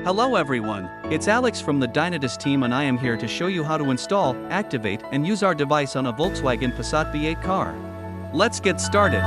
Hello everyone, it's Alex from the Dynotest team and I am here to show you how to install, activate, and use our device on a Volkswagen Passat B8 car. Let's get started.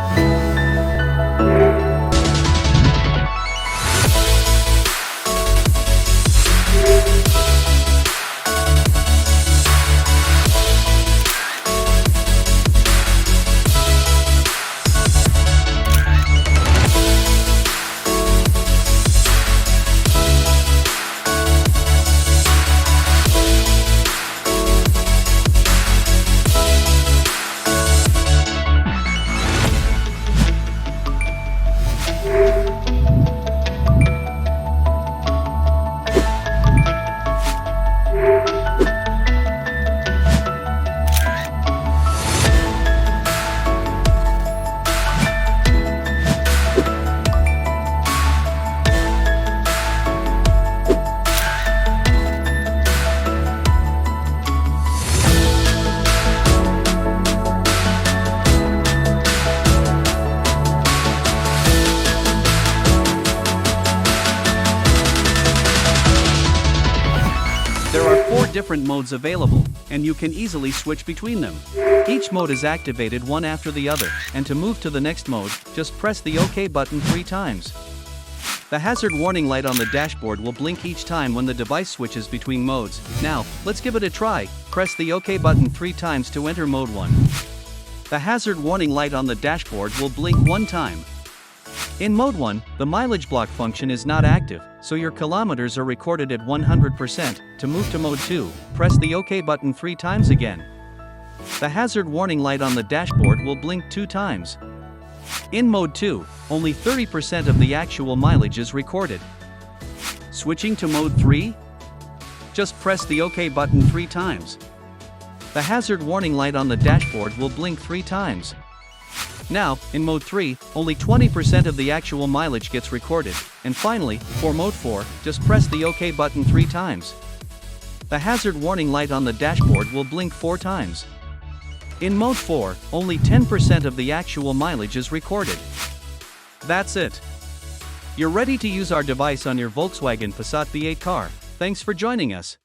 There are 4 different modes available, and you can easily switch between them. Each mode is activated one after the other, and to move to the next mode, just press the OK button 3 times. The hazard warning light on the dashboard will blink each time when the device switches between modes. Now, let's give it a try. Press the OK button 3 times to enter mode 1. The hazard warning light on the dashboard will blink 1 time. In mode 1, the mileage block function is not active, so your kilometers are recorded at 100%. To move to mode 2, press the OK button 3 times again. The hazard warning light on the dashboard will blink 2 times. In mode 2, only 30% of the actual mileage is recorded. Switching to mode 3? Just press the OK button 3 times. The hazard warning light on the dashboard will blink 3 times. Now, in mode 3, only 20% of the actual mileage gets recorded, and finally, for mode 4, just press the OK button 3 times. The hazard warning light on the dashboard will blink 4 times. In mode 4, only 10% of the actual mileage is recorded. That's it. You're ready to use our device on your Volkswagen Passat B8 car. Thanks for joining us.